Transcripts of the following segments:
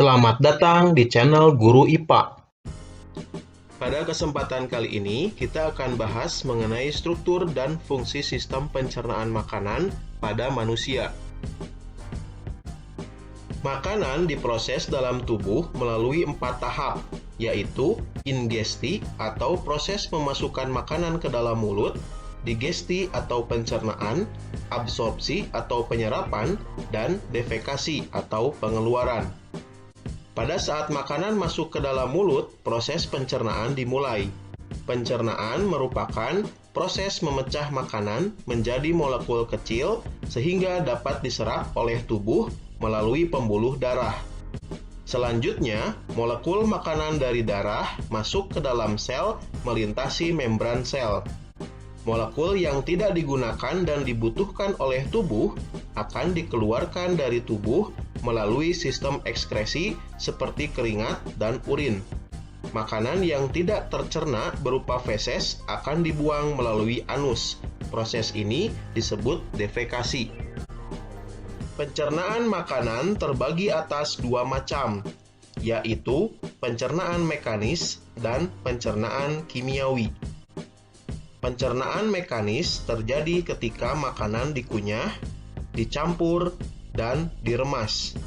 Selamat datang di channel Guru IPA. Pada kesempatan kali ini, kita akan bahas mengenai struktur dan fungsi sistem pencernaan makanan pada manusia. Makanan diproses dalam tubuh melalui 4 tahap, yaitu ingesti atau proses memasukkan makanan ke dalam mulut, digesti atau pencernaan, absorpsi atau penyerapan, dan defekasi atau pengeluaran. Pada saat makanan masuk ke dalam mulut, proses pencernaan dimulai. Pencernaan merupakan proses memecah makanan menjadi molekul kecil sehingga dapat diserap oleh tubuh melalui pembuluh darah. Selanjutnya, molekul makanan dari darah masuk ke dalam sel melintasi membran sel. Molekul yang tidak digunakan dan dibutuhkan oleh tubuh akan dikeluarkan dari tubuh melalui sistem ekskresi seperti keringat dan urin. Makanan yang tidak tercerna berupa feses akan dibuang melalui anus. Proses ini disebut defekasi. Pencernaan makanan terbagi atas 2 macam, yaitu pencernaan mekanis dan pencernaan kimiawi. Pencernaan mekanis terjadi ketika makanan dikunyah, dicampur, dan diremas.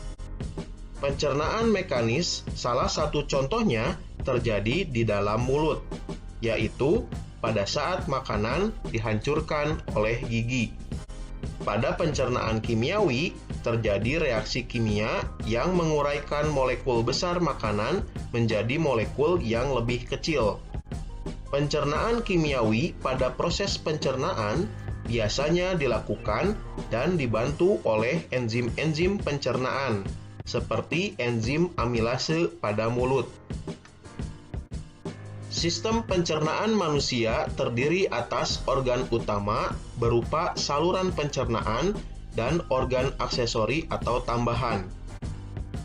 Pencernaan mekanis salah satu contohnya terjadi di dalam mulut, yaitu pada saat makanan dihancurkan oleh gigi. Pada pencernaan kimiawi, terjadi reaksi kimia yang menguraikan molekul besar makanan menjadi molekul yang lebih kecil. Pencernaan kimiawi pada proses pencernaan biasanya dilakukan dan dibantu oleh enzim-enzim pencernaan, seperti enzim amilase pada mulut. Sistem pencernaan manusia terdiri atas organ utama berupa saluran pencernaan dan organ aksesori atau tambahan.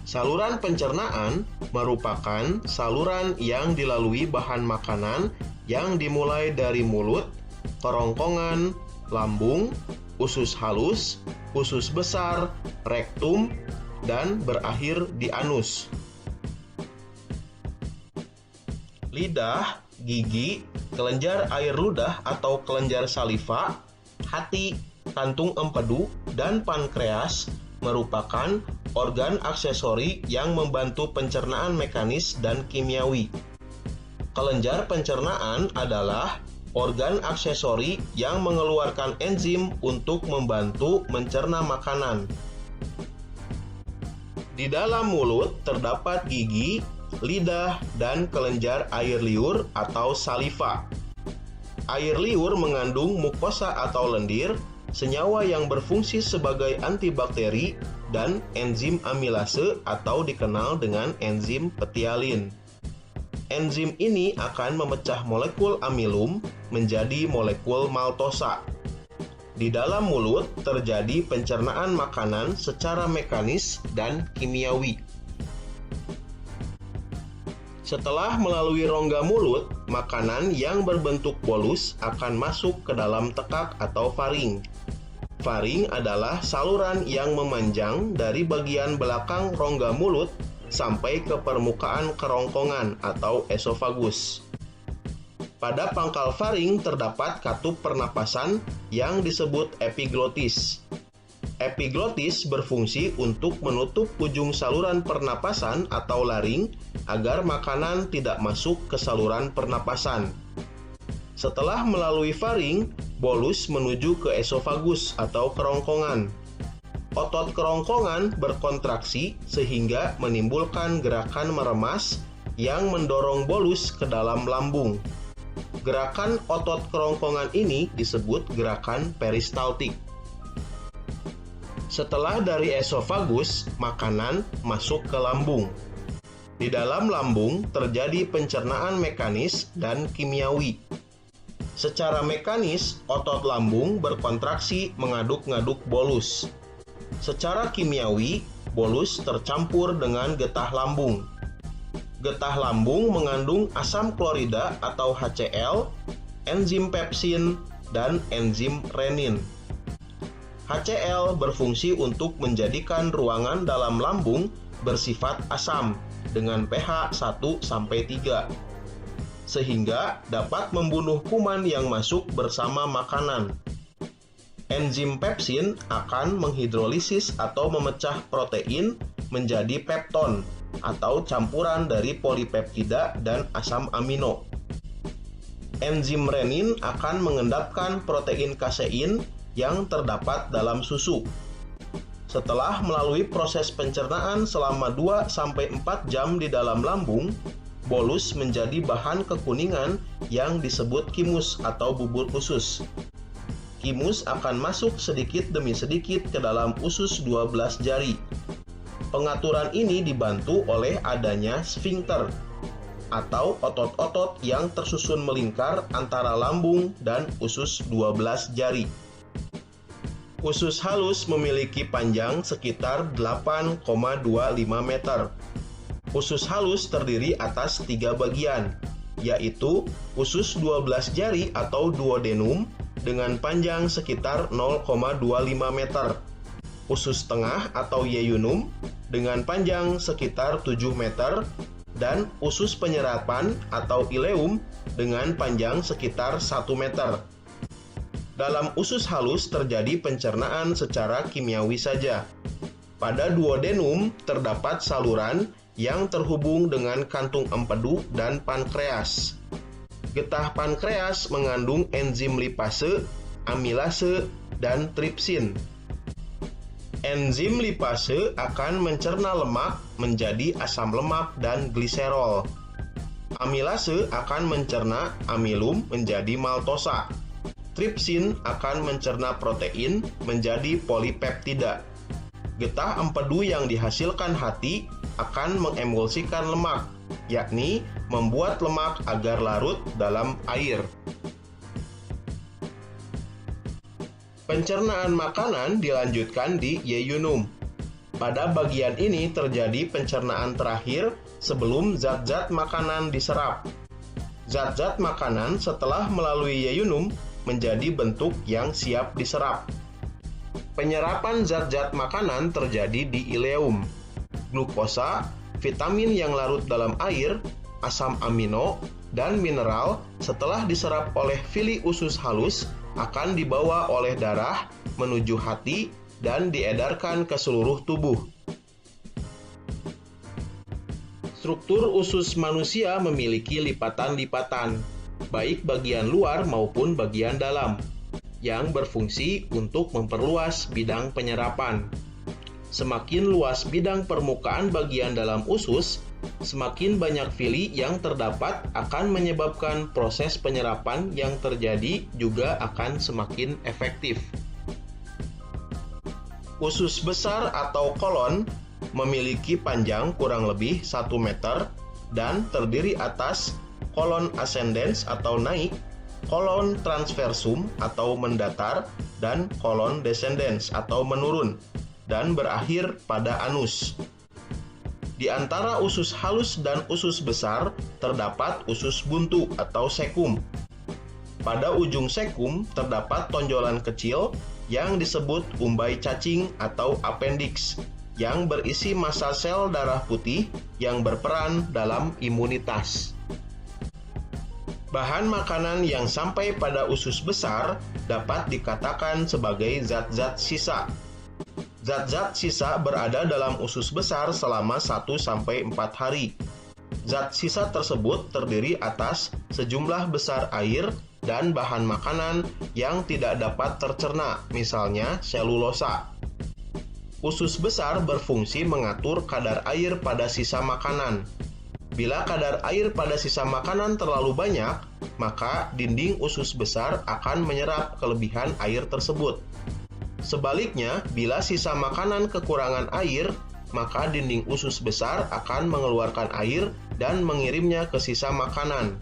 Saluran pencernaan merupakan saluran yang dilalui bahan makanan yang dimulai dari mulut, kerongkongan, lambung, usus halus, usus besar, rektum, dan berakhir di anus. Lidah, gigi, kelenjar air ludah atau kelenjar saliva, hati, kantung empedu, dan pankreas merupakan organ aksesori yang membantu pencernaan mekanis dan kimiawi. Kelenjar pencernaan adalah organ aksesori yang mengeluarkan enzim untuk membantu mencerna makanan. Di dalam mulut terdapat gigi, lidah, dan kelenjar air liur atau saliva. Air liur mengandung mukosa atau lendir, senyawa yang berfungsi sebagai antibakteri, dan enzim amilase atau dikenal dengan enzim petialin. Enzim ini akan memecah molekul amilum menjadi molekul maltosa. Di dalam mulut terjadi pencernaan makanan secara mekanis dan kimiawi. Setelah melalui rongga mulut, makanan yang berbentuk bolus akan masuk ke dalam tekak atau faring. Faring adalah saluran yang memanjang dari bagian belakang rongga mulut sampai ke permukaan kerongkongan atau esofagus. Pada pangkal faring terdapat katup pernapasan yang disebut epiglotis. Epiglotis berfungsi untuk menutup ujung saluran pernapasan atau laring agar makanan tidak masuk ke saluran pernapasan. Setelah melalui faring, bolus menuju ke esofagus atau kerongkongan. Otot kerongkongan berkontraksi sehingga menimbulkan gerakan meremas yang mendorong bolus ke dalam lambung. Gerakan otot kerongkongan ini disebut gerakan peristaltik. Setelah dari esofagus, makanan masuk ke lambung. Di dalam lambung terjadi pencernaan mekanis dan kimiawi. Secara mekanis, otot lambung berkontraksi mengaduk-ngaduk bolus. Secara kimiawi, bolus tercampur dengan getah lambung. Getah lambung mengandung asam klorida atau HCl, enzim pepsin, dan enzim renin. HCl berfungsi untuk menjadikan ruangan dalam lambung bersifat asam dengan pH 1-3, sehingga dapat membunuh kuman yang masuk bersama makanan. Enzim pepsin akan menghidrolisis atau memecah protein menjadi pepton atau campuran dari polipeptida dan asam amino. Enzim renin akan mengendapkan protein kasein yang terdapat dalam susu. Setelah melalui proses pencernaan selama 2-4 jam di dalam lambung, bolus menjadi bahan kekuningan yang disebut kimus atau bubur usus. Kimus akan masuk sedikit demi sedikit ke dalam usus 12 jari. Pengaturan ini dibantu oleh adanya sfinkter atau otot-otot yang tersusun melingkar antara lambung dan usus 12 jari. Usus halus memiliki panjang sekitar 8,25 meter. Usus halus terdiri atas 3 bagian, yaitu usus 12 jari atau duodenum dengan panjang sekitar 0,25 meter, usus tengah atau yeyunum dengan panjang sekitar 7 meter, dan usus penyerapan atau ileum dengan panjang sekitar 1 meter. Dalam usus halus terjadi pencernaan secara kimiawi saja. Pada duodenum terdapat saluran yang terhubung dengan kantung empedu dan pankreas. Getah pankreas mengandung enzim lipase, amilase, dan tripsin. Enzim lipase akan mencerna lemak menjadi asam lemak dan gliserol. Amilase akan mencerna amilum menjadi maltosa. Tripsin akan mencerna protein menjadi polipeptida. Getah empedu yang dihasilkan hati akan mengemulsikan lemak, yakni membuat lemak agar larut dalam air. Pencernaan makanan dilanjutkan di yeyunum. Pada bagian ini terjadi pencernaan terakhir sebelum zat-zat makanan diserap. Zat-zat makanan setelah melalui yeyunum menjadi bentuk yang siap diserap. Penyerapan zat-zat makanan terjadi di ileum. Glukosa, vitamin yang larut dalam air, asam amino, dan mineral setelah diserap oleh villi usus halus akan dibawa oleh darah menuju hati dan diedarkan ke seluruh tubuh. Struktur usus manusia memiliki lipatan-lipatan, baik bagian luar maupun bagian dalam, yang berfungsi untuk memperluas bidang penyerapan. Semakin luas bidang permukaan bagian dalam usus, semakin banyak villi yang terdapat akan menyebabkan proses penyerapan yang terjadi juga akan semakin efektif. Usus besar atau kolon memiliki panjang kurang lebih 1 meter dan terdiri atas kolon ascendens atau naik, kolon transversum atau mendatar, dan kolon descendens atau menurun, dan berakhir pada anus. Di antara usus halus dan usus besar terdapat usus buntu atau sekum. Pada ujung sekum terdapat tonjolan kecil yang disebut umbai cacing atau appendix, yang berisi massa sel darah putih yang berperan dalam imunitas. Bahan makanan yang sampai pada usus besar dapat dikatakan sebagai zat-zat sisa. Zat-zat sisa berada dalam usus besar selama 1-4 hari. Zat sisa tersebut terdiri atas sejumlah besar air dan bahan makanan yang tidak dapat tercerna, misalnya selulosa. Usus besar berfungsi mengatur kadar air pada sisa makanan. Bila kadar air pada sisa makanan terlalu banyak, maka dinding usus besar akan menyerap kelebihan air tersebut. Sebaliknya, bila sisa makanan kekurangan air, maka dinding usus besar akan mengeluarkan air dan mengirimnya ke sisa makanan.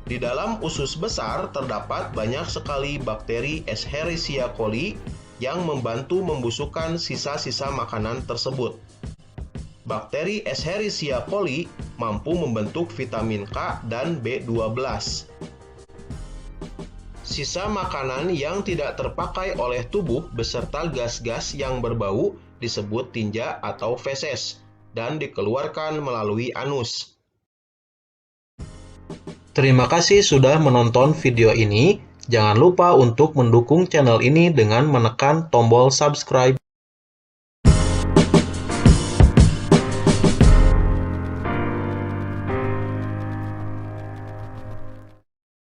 Di dalam usus besar terdapat banyak sekali bakteri Escherichia coli yang membantu membusukkan sisa-sisa makanan tersebut. Bakteri Escherichia coli mampu membentuk vitamin K dan B12. Sisa makanan yang tidak terpakai oleh tubuh beserta gas-gas yang berbau disebut tinja atau feses, dan dikeluarkan melalui anus. Terima kasih sudah menonton video ini. Jangan lupa untuk mendukung channel ini dengan menekan tombol subscribe.